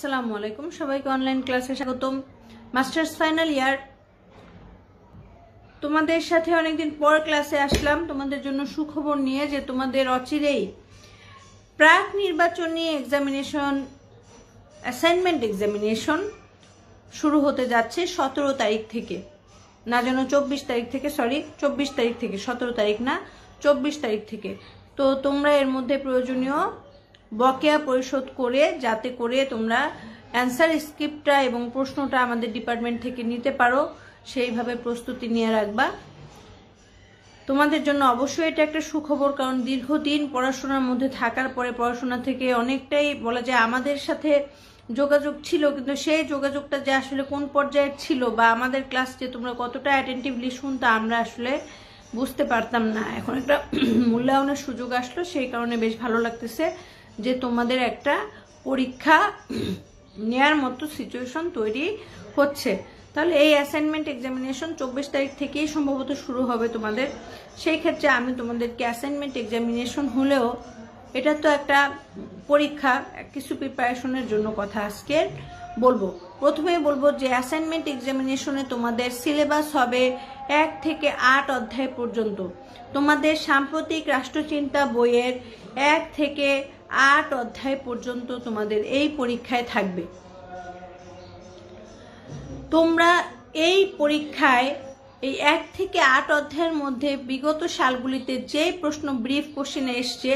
আসসালামু আলাইকুম সবাইকে অনলাইন ক্লাসে স্বাগতম। মাস্টার্স ফাইনাল ইয়ার তোমাদের সাথে অনেকদিন পর ক্লাসে আসলাম তোমাদের জন্য সুখবর নিয়ে যে তোমাদের অচিরেই প্রাক নির্বাচনী এক্সামিনেশন অ্যাসাইনমেন্ট এক্সামিনেশন শুরু হতে যাচ্ছে 17 তারিখ থেকে, না যেন 24 তারিখ থেকে, সরি 24 তারিখ থেকে, 17 তারিখ না 24 তারিখ থেকে। তো তোমরা এর মধ্যে প্রয়োজনীয় বকেয়া পরিশোধ করে যাতে করে তোমরা অ্যান্সার স্ক্রিপ্টটা এবং প্রশ্নটা আমাদের ডিপার্টমেন্ট থেকে নিতে পারো সেইভাবে প্রস্তুতি নিয়ে রাখবা। তোমাদের জন্য অবশ্যই এটা একটা সুখবর, কারণ দীর্ঘদিন পড়াশোনার মধ্যে থাকার পরে পড়াশোনা থেকে অনেকটাই বলা যায় আমাদের সাথে যোগাযোগ ছিল, কিন্তু সেই যোগাযোগটা যে আসলে কোন পর্যায়ের ছিল বা আমাদের ক্লাস যে তোমরা কতটা অ্যাটেন্টিভলি শুনতে আমরা আসলে বুঝতে পারতাম না। এখন একটা মূল্যায়নের সুযোগ আসলো, সেই কারণে বেশ ভালো লাগতেছে যে তোমাদের একটা পরীক্ষা নেয়ার মতো সিচুয়েশন তৈরি হচ্ছে। তাহলে এই অ্যাসাইনমেন্ট এক্সামিনেশন 24 তারিখ থেকেই সম্ভবত শুরু হবে তোমাদের। সেই ক্ষেত্রে আমি তোমাদেরকে অ্যাসাইনমেন্ট এক্সামিনেশন হলেও এটা তো একটা পরীক্ষা, কিছু প্রিপারেশনের জন্য কথা আজকে বলবো। প্রথমেই বলবো যে অ্যাসাইনমেন্ট এক্সামিনেশনে তোমাদের সিলেবাস হবে 1 থেকে 8 অধ্যায় পর্যন্ত। তোমাদের সাম্প্রতিক রাষ্ট্রচিন্তা বইয়ের 1 থেকে 8 অধ্যায় পর্যন্ত তোমাদের এই পরীক্ষায় থাকবে। তোমরা এই পরীক্ষায় এই 1 থেকে 8 অধ্যায়ের মধ্যে বিগত সালগুলিতে যে প্রশ্ন ব্রিফ কোশ্চেনে এসছে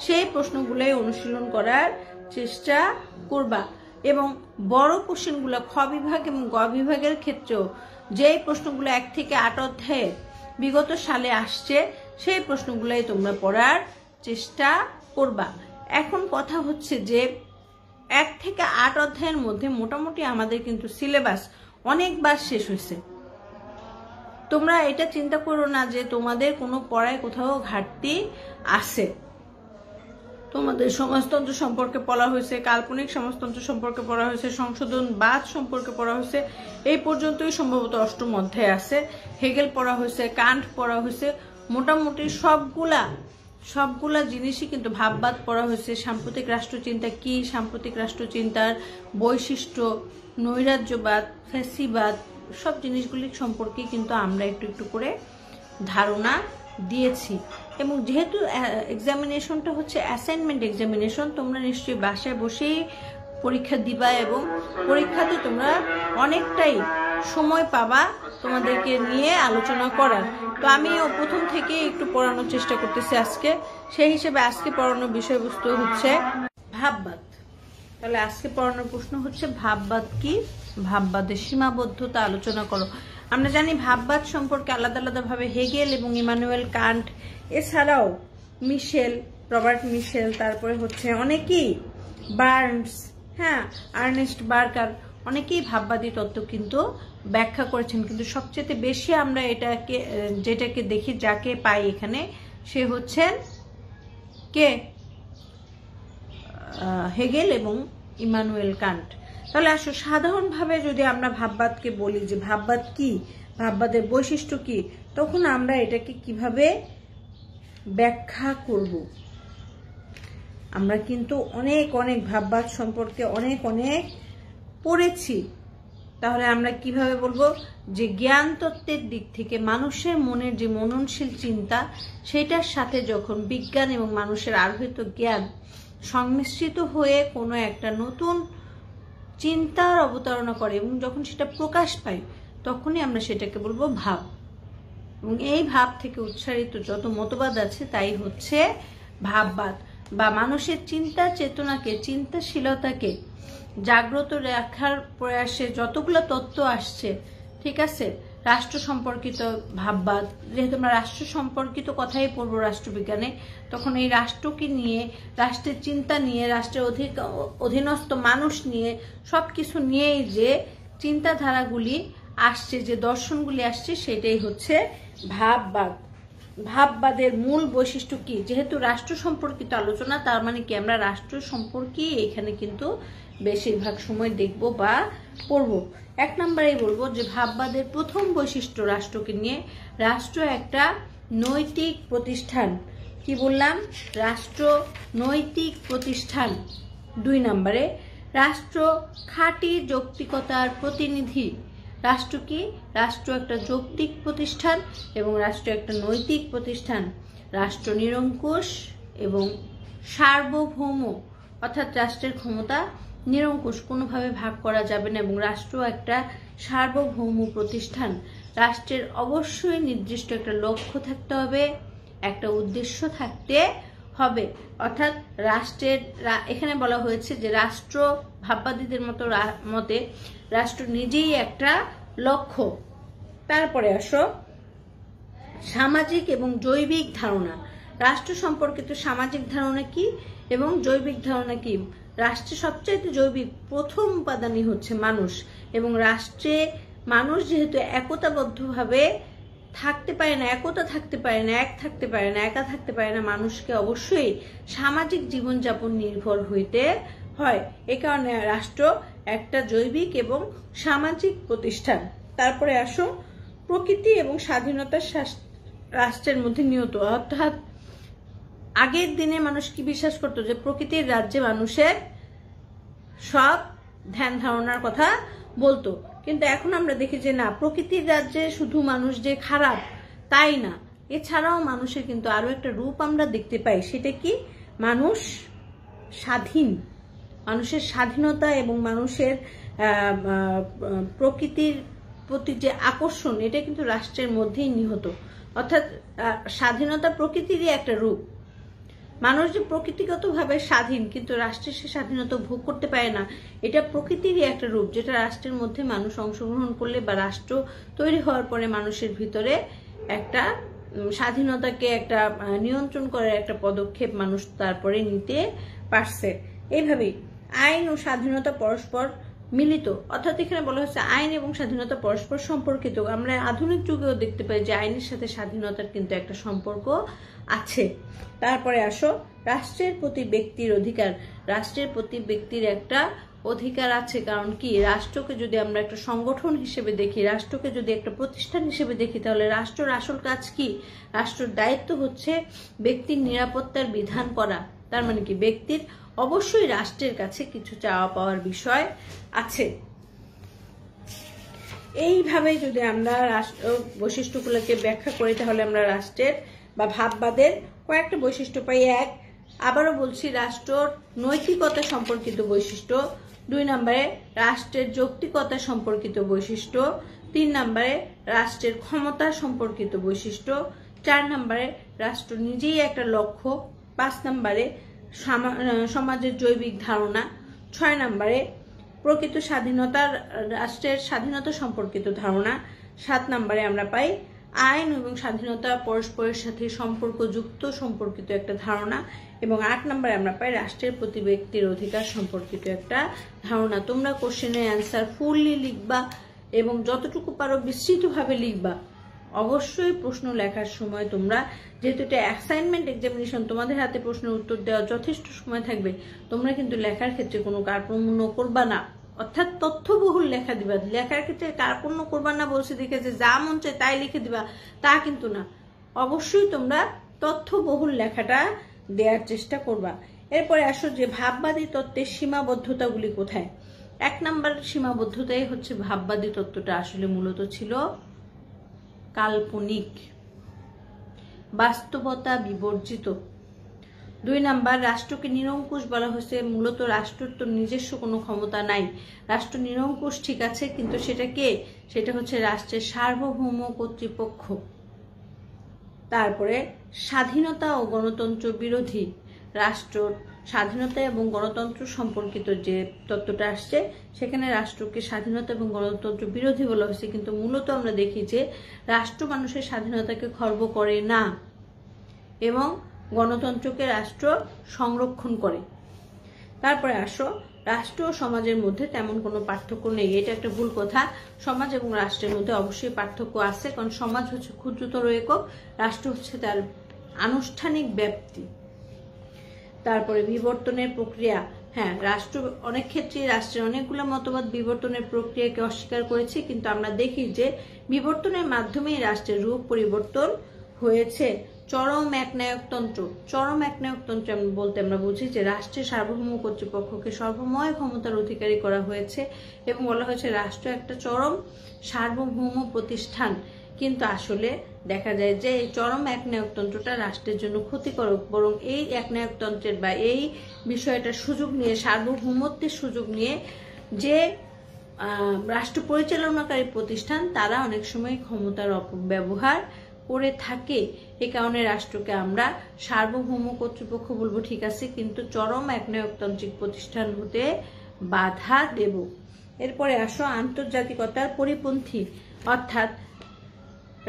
সেই প্রশ্নগুলোই অনুশীলন করার চেষ্টা করবা, এবং বড় কোশ্চেনগুলো খ বিভাগ এবং গ বিভাগের ক্ষেত্রেও যে প্রশ্নগুলো 1 থেকে 8 অধ্যায়ে বিগত সালে আসছে সেই প্রশ্নগুলোই তোমরা পড়ার চেষ্টা করবা। এখন কথা হচ্ছে যে 1 থেকে 8 অধ্যায়ের মধ্যে মোটামুটি আমাদের কিন্তু সিলেবাস অনেকবার শেষ হয়েছে। তোমরা এটা চিন্তা করো না যে তোমাদের কোনো পড়ায় কোথাও ঘাটতি আছে। তোমাদের সমাজতন্ত্র সম্পর্কে পড়া হয়েছে, কাল্পনিক সমাজতন্ত্র সম্পর্কে পড়া হয়েছে, সংশোধনবাদ সম্পর্কে পড়া হয়েছে, এই পর্যন্তই সম্ভবত 8ম অধ্যায় আছে। হেগেল পড়া হয়েছে, কান্ট পড়া হয়েছে, মোটামুটি সবগুলা জিনিসই কিন্তু ভাববাদ পড়া হয়েছে। সাম্প্রতিক রাষ্ট্রচিন্তা কি, সাম্প্রতিক রাষ্ট্রচিন্তার বৈশিষ্ট্য, নৈরাজ্যবাদ, ফ্যাসিবাদ, সব জিনিসগুলি সম্পর্কে কিন্তু আমরা একটু একটু করে ধারণা দিয়েছি। এবং যেহেতু এক্সামিনেশনটা হচ্ছে অ্যাসাইনমেন্ট এক্সামিনেশন, তোমরা নিশ্চয়ই বাসায় বসেই পরীক্ষা দিবা এবং পরীক্ষাতে তোমরা অনেকটাই সময় পাবা তোমাদেরকে নিয়ে আলোচনা করার। তো আমি প্রথম থেকে একটু পড়ানোর চেষ্টা করতেছি আজকে। সেই হিসেবে আজকে পড়ানোর বিষয়বস্তু হচ্ছে ভাববাদ। তাহলে আজকে পড়ানোর প্রশ্ন হচ্ছে ভাববাদ কি, ভাববাদের সীমাবদ্ধতা আলোচনা করো। আমরা জানি ভাববাদ সম্পর্কে আলাদা আলাদাভাবে হেগেল এবং ইমানুয়েল কান্ট, এছাড়াও রবার্ট মিশেল, তারপরে হচ্ছে অনেকেই বার্নস, আর্নেস্ট বার্কার, অনেকেই ভাববাদী তত্ত্ব কিন্তু ব্যাখ্যা করেছেন। কিন্তু সবচেয়ে বেশি আমরা যেটাকে দেখি, যাকে পাই এখানে, সে হচ্ছেন কে? হেগেল এবং ইমানুয়েল কান্ট। তাহলে আসো সাধারণভাবে যদি আমরা ভাববাদকে বলি যে ভাববাদ কি, ভাববাদের বৈশিষ্ট্য কি, তখন আমরা এটাকে কিভাবে ব্যাখ্যা করব। আমরা কিন্তু অনেক ভাববাদ সম্পর্কে অনেক পড়েছি। তাহলে আমরা কিভাবে বলবো যে জ্ঞান তত্ত্বের দিক থেকে মানুষের মনের যে মননশীল চিন্তা, সেটার সাথে যখন বিজ্ঞান এবং মানুষের আরোহিত জ্ঞান সংমিশ্রিত হয়ে কোনো একটা নতুন চিন্তার অবতারণা করে এবং যখন সেটা প্রকাশ পায়, তখনই আমরা সেটাকে বলবো ভাব। এবং এই ভাব থেকে উচ্চারিত যত মতবাদ আছে তাই হচ্ছে ভাববাদ, বা মানুষের চিন্তা চেতনাকে, চিন্তাশীলতাকে জাগ্রত রাখার প্রয়াসে যতগুলো তত্ত্ব আসছে, ঠিক আছে, রাষ্ট্র সম্পর্কিত ভাববাদ। যেহেতু আমরা রাষ্ট্র সম্পর্কিত কথাই পড়বো রাষ্ট্রবিজ্ঞানে, তখন এই রাষ্ট্রকে নিয়ে, রাষ্ট্রের চিন্তা নিয়ে, রাষ্ট্রের অধীনস্থ মানুষ নিয়ে, সবকিছু নিয়েই যে চিন্তাধারাগুলি আসছে, যে দর্শনগুলি আসছে, সেটাই হচ্ছে ভাববাদ। ভাববাদের মূল বৈশিষ্ট্য কি? যেহেতু রাষ্ট্র সম্পর্কিত আলোচনা, তার মানে কি আমরা রাষ্ট্র সম্পর্কে এখানে কিন্তু বেশিরভাগ সময় দেখব বা পড়ব। 1 নম্বরেই বলবো যে ভাববাদের প্রথম বৈশিষ্ট্য রাষ্ট্রকে নিয়ে, রাষ্ট্র একটা নৈতিক প্রতিষ্ঠান। কি বললাম? রাষ্ট্র নৈতিক প্রতিষ্ঠান। 2 নম্বরে রাষ্ট্র খাঁটি যৌক্তিকতার প্রতিনিধি। রাষ্ট্র কি? রাষ্ট্র একটা যৌক্তিক প্রতিষ্ঠান এবং রাষ্ট্র একটা নৈতিক প্রতিষ্ঠান। রাষ্ট্র নিরঙ্কুশ এবং সার্বভৌম, অর্থাৎ রাষ্ট্রের ক্ষমতা নিরঙ্কুশ, কোনোভাবে ভাগ করা যাবে না, এবং রাষ্ট্র একটা সার্বভৌম প্রতিষ্ঠান। রাষ্ট্রের অবশ্যই নির্দিষ্ট একটা লক্ষ্য থাকতে হবে, একটা উদ্দেশ্য থাকতে হবে। অর্থাৎ রাষ্ট্রের, এখানে বলা হয়েছে যে রাষ্ট্র ভাববাদীদের মতে রাষ্ট্র নিজেই একটা লক্ষ্য। তারপরে আসো সামাজিক এবং জৈবিক ধারণা। রাষ্ট্র সম্পর্কিত সামাজিক ধারণা কি এবং জৈবিক ধারণা কি? রাষ্ট্রে সবচাইতে জৈবিক প্রথম উপাদানই হচ্ছে মানুষ, এবং রাষ্ট্রে মানুষ যেহেতু একতাবদ্ধভাবে থাকতে পারে না, একতা থাকতে পারে না, এক থাকতে পারে না, একা থাকতে পারে না, মানুষকে অবশ্যই সামাজিক জীবনযাপন নির্ভর হইতে হয়। এ কারণে রাষ্ট্র একটা জৈবিক এবং সামাজিক প্রতিষ্ঠান। তারপরে আসো প্রকৃতি এবং স্বাধীনতা রাষ্ট্রের মধ্যে নিয়ত। অর্থাৎ আগের দিনে মানুষ কি বিশ্বাস করতো? যে প্রকৃতির রাজ্যে মানুষের সব ধ্যান ধারণার কথা বলতো, কিন্তু এখন আমরা দেখি যে না, প্রকৃতির রাজ্যে শুধু মানুষ যে খারাপ তাই না, এছাড়াও মানুষের কিন্তু আরো একটা রূপ আমরা দেখতে পাই। সেটা কি? মানুষ স্বাধীন। মানুষের স্বাধীনতা এবং মানুষের প্রকৃতির প্রতি যে আকর্ষণ, এটা কিন্তু রাষ্ট্রের মধ্যেই নিহত। অর্থাৎ স্বাধীনতা প্রকৃতিরই একটা রূপ। মানুষ যে প্রকৃতিগতভাবে স্বাধীন, কিন্তু রাষ্ট্রের সে স্বাধীনতা ভোগ করতে পারে না, এটা প্রকৃতিরই একটা রূপ, যেটা রাষ্ট্রের মধ্যে মানুষ অংশগ্রহণ করলে বা রাষ্ট্র তৈরি হওয়ার পরে মানুষের ভিতরে একটা স্বাধীনতাকে একটা নিয়ন্ত্রণ করার একটা পদক্ষেপ মানুষ তারপরে নিতে পারছে। এইভাবেই আইন ও স্বাধীনতা পরস্পর মিলিত। অর্থাৎ এখানে বলা হচ্ছে আইন এবং স্বাধীনতা পরস্পর সম্পর্কিত। আমরা আধুনিক যুগেও দেখতে পাই যে আইনের সাথে স্বাধীনতার কিন্তু একটা সম্পর্ক আছে। তারপরে আসো রাষ্ট্রের প্রতি ব্যক্তির অধিকার। রাষ্ট্রের প্রতি ব্যক্তির একটা অধিকার আছে। কারণ কি? রাষ্ট্রকে যদি আমরা একটা সংগঠন হিসেবে দেখি, রাষ্ট্রকে যদি একটা প্রতিষ্ঠান হিসেবে দেখি, তাহলে রাষ্ট্রের আসল কাজ কি? রাষ্ট্রের দায়িত্ব হচ্ছে ব্যক্তির নিরাপত্তার বিধান করা। তার মানে কি? ব্যক্তির অবশ্যই রাষ্ট্রের কাছে কিছু চাওয়া পাওয়ার বিষয় আছে। এইভাবে যদি আমরা রাষ্ট্র বৈশিষ্ট্যগুলোকে ব্যাখ্যা করি, তাহলে আমরা রাষ্ট্রের বা ভাববাদের কয়েকটা বৈশিষ্ট্য পাই। এক, আবারও বলছি, রাষ্ট্র নৈতিকতা সম্পর্কিত বৈশিষ্ট্য। 2 নম্বরে রাষ্ট্রের যৌক্তিকতা সম্পর্কিত বৈশিষ্ট্য। 3 নম্বরে রাষ্ট্রের ক্ষমতা সম্পর্কিত বৈশিষ্ট্য। 4 নম্বরে রাষ্ট্র নিজেই একটা লক্ষ্য। 5 নম্বরে সমাজের জৈবিক ধারণা। 6 নম্বরে প্রকৃত স্বাধীনতার, রাষ্ট্রের স্বাধীনতা সম্পর্কিত ধারণা। 7 নম্বরে আমরা পাই আইন এবং স্বাধীনতা পরস্পরের সাথে সম্পর্কযুক্ত সম্পর্কিত একটা ধারণা, এবং 8 নম্বরে আমরা পাই রাষ্ট্রের প্রতি ব্যক্তির অধিকার সম্পর্কিত একটা ধারণা। তোমরা কোশ্চেনের অ্যান্সার ফুললি লিখবা এবং যতটুকু পারো বিস্তৃতভাবে লিখবা। অবশ্যই প্রশ্ন লেখার সময় তোমরা, যেহেতু এটা অ্যাসাইনমেন্ট এক্সামিনেশন, তোমাদের হাতে প্রশ্নের উত্তর দেওয়ার যথেষ্ট সময় থাকবে, তোমরা কিন্তু লেখার ক্ষেত্রে কোনো কার্পণ্য করবা না। অর্থাৎ তথ্যবহুল লেখা দিবা। লেখার ক্ষেত্রে কার্পণ্য করবা না বলছে দেখে যে যা মন চায় তাই লিখে দিবা, তা কিন্তু না। অবশ্যই তোমরা তথ্যবহুল লেখাটা দেওয়ার চেষ্টা করবা। এরপরে আসো যে ভাববাদী তত্ত্বের সীমাবদ্ধতাগুলি কোথায়। 1 নম্বর সীমাবদ্ধতাই হচ্ছে ভাববাদী তত্ত্বটা আসলে মূলত ছিল কাল্পনিক, বাস্তবতা বিবর্জিত। 2 নম্বর রাষ্ট্রকে নিরঙ্কুশ বলা হয়েছে। মূলত রাষ্ট্রের তো নিজস্ব কোনো ক্ষমতা নাই। রাষ্ট্র নিরঙ্কুশ ঠিক আছে, কিন্তু সেটা কে? সেটা হচ্ছে রাষ্ট্রের সার্বভৌম কর্তৃপক্ষ। তারপরে স্বাধীনতা ও গণতন্ত্র বিরোধী। রাষ্ট্র স্বাধীনতা এবং গণতন্ত্র সম্পর্কিত যে তত্ত্বটা আসছে, সেখানে রাষ্ট্রকে স্বাধীনতা এবং গণতন্ত্র বিরোধী বলা হয়েছে, কিন্তু মূলত আমরা দেখি যে রাষ্ট্র মানুষের স্বাধীনতাকে খর্ব করে না এবং গণতন্ত্রকে রাষ্ট্র সংরক্ষণ করে। তারপরে আসো রাষ্ট্র ও সমাজের মধ্যে তেমন কোনো পার্থক্য নেই। এটা একটা ভুল কথা। সমাজ এবং রাষ্ট্রের মধ্যে অবশ্যই পার্থক্য আছে, কারণ সমাজ হচ্ছে ক্ষুদ্রতর একক, রাষ্ট্র হচ্ছে তার আনুষ্ঠানিক ব্যাপ্তি। তারপরে বিবর্তনের প্রক্রিয়া। হ্যাঁ, রাষ্ট্র অনেক ক্ষেত্রে রাষ্ট্রের অনেকগুলো মতবাদ বিবর্তনের প্রক্রিয়াকে অস্বীকার করেছে, কিন্তু আমরা দেখি যে বিবর্তনের মাধ্যমেই রাষ্ট্রের রূপ পরিবর্তন হয়েছে। চরম একনায়কতন্ত্র। চরম একনায়কতন্ত্র বলতে আমরা বুঝি যে রাষ্ট্রের সার্বভৌম কর্তৃপক্ষকে সর্বময় ক্ষমতার অধিকারী করা হয়েছে এবং বলা হয়েছে রাষ্ট্র একটা চরম সার্বভৌম প্রতিষ্ঠান। কিন্তু আসলে দেখা যায় যে এই চরম একনায়কতন্ত্রটা রাষ্ট্রের জন্য ক্ষতিকারক, বরং এই একনায়কতন্ত্রের বা এই বিষয়টার সুযোগ নিয়ে, সার্বভৌমত্বের সুযোগ নিয়ে যে রাষ্ট্র পরিচালনাকারী প্রতিষ্ঠান তারা অনেক সময় ক্ষমতার অপব্যবহার করে থাকে। এ কারণে রাষ্ট্রকে আমরা সার্বভৌম কর্তৃপক্ষ বলবো, ঠিক আছে, কিন্তু চরম একনায়কতান্ত্রিক প্রতিষ্ঠান হতে বাধা দেব। এরপরে আসো আন্তর্জাতিকতার পরিপন্থী, অর্থাৎ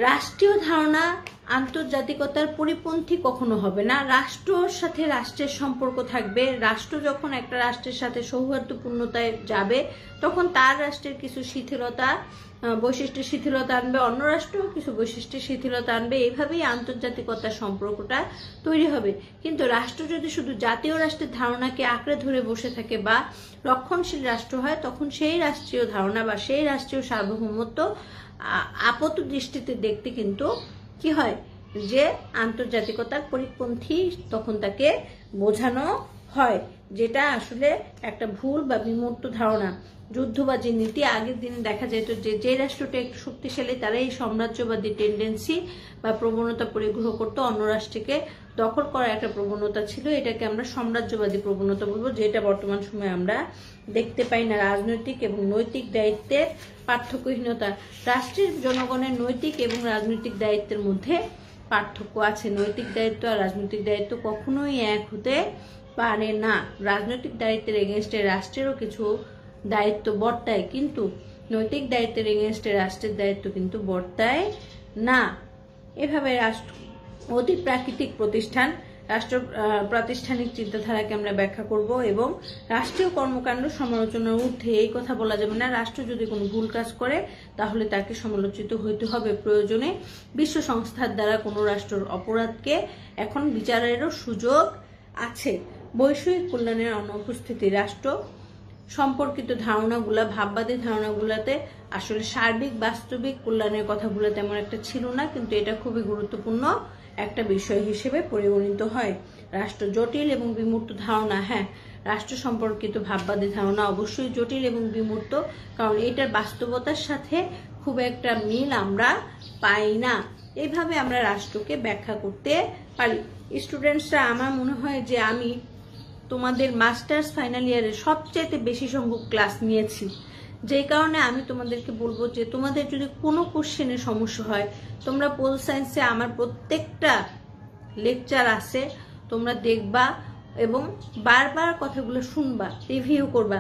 রাষ্ট্রীয় ধারণা আন্তর্জাতিকতার পরিপন্থী কখনো হবে না। রাষ্ট্রর সাথে রাষ্ট্রের সম্পর্ক থাকবে। রাষ্ট্র যখন একটা রাষ্ট্রের সাথে সৌহার্দ্যপূর্ণতায় যাবে তখন তার রাষ্ট্রের কিছু শিথিলতা বৈশিষ্ট্যের শিথিলতা আনবে, অন্য রাষ্ট্র কিছু বৈশিষ্ট্যের শিথিলতা আনবে। এইভাবেই আন্তর্জাতিকতার সম্পর্কটা তৈরি হবে। কিন্তু রাষ্ট্র যদি শুধু জাতীয় রাষ্ট্রের ধারণাকে আঁকড়ে ধরে বসে থাকে বা রক্ষণশীল রাষ্ট্র হয়, তখন সেই রাষ্ট্রীয় ধারণা বা সেই রাষ্ট্রীয় সার্বভৌমত্ব আপাত দৃষ্টিতে দেখতে কিন্তু কি হয় যে আন্তর্জাতিকতার পরিপন্থী তখন তাকে বোঝানো হয়, যেটা আসলে একটা ভুল বা বিমূর্ত ধারণা। যুদ্ধবাজি নীতি, আগের দিনে দেখা যেত যে রাষ্ট্রটা একটু শক্তিশালী তারা এই সাম্রাজ্যবাদী টেন্ডেন্সি বা প্রবণতা পরিগ্রহ করতো, অন্য রাষ্ট্রকে দখল করার একটা প্রবণতা ছিল। এটাকে আমরা সাম্রাজ্যবাদী প্রবণতা বলবো, যেটা বর্তমান সময়ে আমরা দেখতে পাই না। রাজনৈতিক এবং নৈতিক দায়িত্বের পার্থক্যহীনতা, রাষ্ট্রের জনগণের নৈতিক এবং রাজনৈতিক দায়িত্বের মধ্যে পার্থক্য আছে। নৈতিক দায়িত্ব আর রাজনৈতিক দায়িত্ব কখনোই এক হতে পারে না। রাজনৈতিক দায়িত্বের এগেনস্টে রাষ্ট্রেরও কিছু দায়িত্ব বর্তায়, কিন্তু নৈতিক দায়িত্বের এগেনস্টে রাষ্ট্রের দায়িত্ব কিন্তু বর্তায় না। এভাবে রাষ্ট্র অতি প্রাকৃতিক প্রতিষ্ঠান, রাষ্ট্র প্রাতিষ্ঠানিক চিন্তাধারাকে আমরা ব্যাখ্যা করব এবং রাষ্ট্রীয় কর্মকাণ্ড সমালোচনার ঊর্ধ্বে। এই কথা বলা যাবে না রাষ্ট্র যদি কোনো ভুল কাজ করে তাহলে তাকে সমালোচিত হইতে হবে। প্রয়োজনে বিশ্ব সংস্থার দ্বারা কোনো রাষ্ট্রের অপরাধকে এখন বিচারেরও সুযোগ আছে। বৈষয়িক কল্যাণের অনুপস্থিতি, রাষ্ট্র সম্পর্কিত ধারণাগুলা, ভাববাদী ধারণাগুলাতে আসলে সার্বিক বাস্তবিক কল্যাণের কথাগুলো তেমন একটা ছিল না, কিন্তু এটা খুবই গুরুত্বপূর্ণ একটা বিষয় হিসেবে পরিগণিত হয়। রাষ্ট্র জটিল এবং বিমূর্ত ধারণা, হ্যাঁ, রাষ্ট্র সম্পর্কিত ভাববাদী ধারণা অবশ্যই জটিল এবং বিমূর্ত, কারণ এটার বাস্তবতার সাথে খুব একটা মিল আমরা পাই না। এইভাবে আমরা রাষ্ট্রকে ব্যাখ্যা করতে পারি। স্টুডেন্টসরা, আমার মনে হয় যে আমি তোমাদের মাস্টার্স ফাইনাল ইয়ারে সবচেয়ে বেশি সংখ্যক ক্লাস নিয়েছি, যেই কারণে আমি তোমাদেরকে বলবো যে তোমাদের যদি কোনো কোশ্চেনের সমস্যা হয়, তোমরা পোল সায়েন্সে আমার প্রত্যেকটা লেকচার আছে, তোমরা দেখবা এবং বারবার কথাগুলো শুনবা, রিভিউ করবা।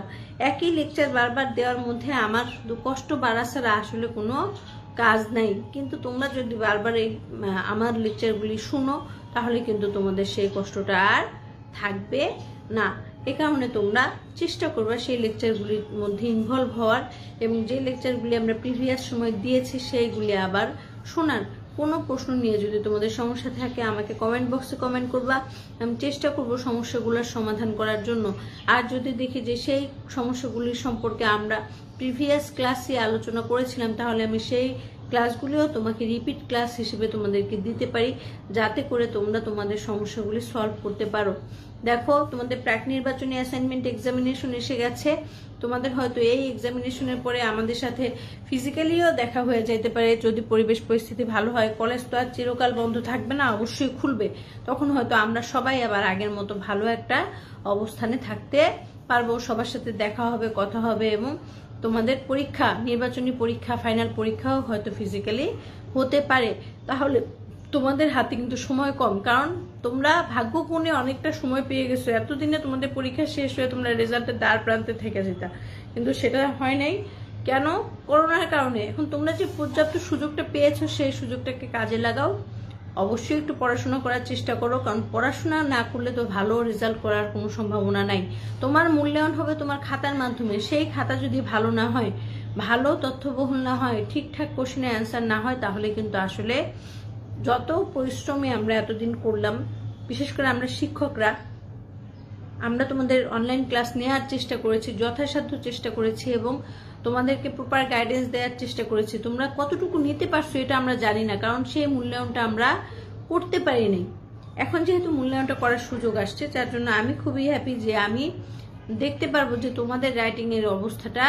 একই লেকচার বারবার দেওয়ার মধ্যে আমার শুধু কষ্ট বাড়া ছাড়া আসলে কোনো কাজ নাই। কিন্তু তোমরা যদি বারবার আমার লেকচারগুলি শুনো তাহলে কিন্তু তোমাদের সেই কষ্টটা আর থাকবে না। এ কারণে তোমরা চেষ্টা করবা সেই লেকচারগুলির মধ্যে ইনভলভ হওয়ার এবং যে লেকচারগুলি আমরা প্রিভিয়াস সময় দিয়েছি সেইগুলি আবার শোনার। কোনো প্রশ্ন নিয়ে যদি তোমাদের সমস্যা থাকে আমাকে কমেন্ট বক্সে কমেন্ট করবা, আমি চেষ্টা করব সমস্যাগুলোর সমাধান করার জন্য। আর যদি দেখি যে সেই সমস্যাগুলির সম্পর্কে আমরা প্রিভিয়াস ক্লাসে আলোচনা করেছিলাম তাহলে আমি সেই ক্লাসগুলিও তোমাকে রিপিট ক্লাস হিসেবে তোমাদেরকে দিতে পারি, যাতে করে তোমরা তোমাদের সমস্যাগুলি সলভ করতে পারো। দেখো, তোমাদের প্রাক নির্বাচনী অ্যাসাইনমেন্ট এক্সামিনেশন এসে গেছে। তোমাদের হয়তো এই এক্সামিনেশনের পরে আমাদের সাথে ফিজিক্যালিও দেখা হয়ে যেতে পারে, যদি পরিবেশ পরিস্থিতি ভালো হয়। কলেজ তো আর চিরকাল বন্ধ থাকবে না, অবশ্যই খুলবে। তখন হয়তো আমরা সবাই আবার আগের মতো ভালো একটা অবস্থানে থাকতে পারবো, সবার সাথে দেখা হবে, কথা হবে এবং তোমাদের পরীক্ষা, নির্বাচনী পরীক্ষা, ফাইনাল পরীক্ষাও হয়তো ফিজিক্যালি হতে পারে। তাহলে তোমাদের হাতে কিন্তু সময় কম, কারণ তোমরা ভাগ্যগুণে অনেকটা সময় পেয়ে গেছো। এতদিনে তোমাদের পরীক্ষা শেষ হয়ে তোমরা রেজাল্টের দ্বার প্রান্তে থেকে যেতা, কিন্তু সেটা হয় নাই। কেন? করোনার কারণে। এখন তোমরা যে পর্যাপ্ত সুযোগটা পেয়েছো সেই সুযোগটাকে কাজে লাগাও। অবশ্যই একটু পড়াশোনা করার চেষ্টা করো, কারণ পড়াশোনা না করলে তো ভালো রেজাল্ট করার কোনো সম্ভাবনা নাই। তোমার মূল্যায়ন হবে তোমার খাতার মাধ্যমে, সেই খাতা যদি ভালো না হয়, ভালো তথ্যবহুল না হয়, ঠিকঠাক কোশ্চেনের অ্যান্সার না হয়, তাহলে কিন্তু আসলে যত পরিশ্রমী আমরা এতদিন করলাম, বিশেষ করে আমরা শিক্ষকরা, আমরা তোমাদের অনলাইন ক্লাস নেওয়ার চেষ্টা করেছি, যথাসাধ্য চেষ্টা করেছি এবং তোমাদেরকে প্রপার গাইডেন্স দেওয়ার চেষ্টা করেছি। তোমরা কতটুকু নিতে পারছো এটা আমরা জানি না, কারণ সেই মূল্যায়নটা আমরা করতে পারিনি। এখন যেহেতু মূল্যায়নটা করার সুযোগ আসছে, যার জন্য আমি খুবই হ্যাপি যে আমি দেখতে পারবো যে তোমাদের রাইটিং এর অবস্থাটা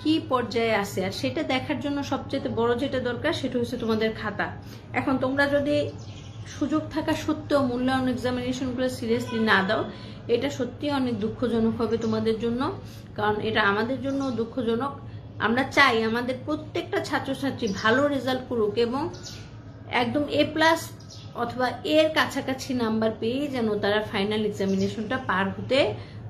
কি পর্যায়ে আছে। আর সেটা দেখার জন্য সবচেয়ে বড় যেটা দরকার সেটা হচ্ছে তোমাদের খাতা। এখন তোমরা যদি সুযোগ থাকা সত্ত্বেও মূল্যায়ন এক্সামিনেশনগুলো সিরিয়াসলি না দাও, এটা সত্যি অনেক দুঃখজনক হবে তোমাদের জন্য, কারণ এটা আমাদের জন্য দুঃখজনক। আমরা চাই আমাদের প্রত্যেকটা ছাত্রছাত্রী ভালো রেজাল্ট করুক এবং একদম A+ অথবা এর কাছাকাছি নাম্বার পেয়ে যেন তারা ফাইনাল এক্সামিনেশনটা পার হতে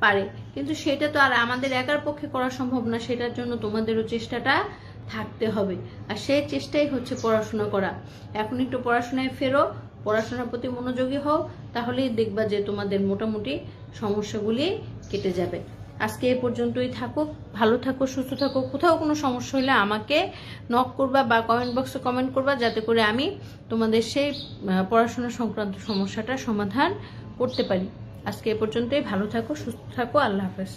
পারে। কিন্তু সেটা তো আর আমাদের একার পক্ষে করা সম্ভব না, সেটার জন্য তোমাদেরও চেষ্টাটা থাকতে হবে। আর সেই চেষ্টাই হচ্ছে পড়াশোনা করা। এখন একটু পড়াশোনায় ফেরো, পড়াশোনার প্রতি মনোযোগী হও, তাহলেই দেখবা যে তোমাদের মোটামুটি সমস্যাগুলি কেটে যাবে। আজকে এ পর্যন্তই থাকো, ভালো থাকো, সুস্থ থাকো। কোথাও কোনো সমস্যা হলে আমাকে নক করবা বা কমেন্ট বক্সে কমেন্ট করবা, যাতে করে আমি তোমাদের সেই পড়াশোনা সংক্রান্ত সমস্যাটা সমাধান করতে পারি। আজকে এ পর্যন্তই, ভালো থাকো, সুস্থ থাকো, আল্লাহ হাফেজ।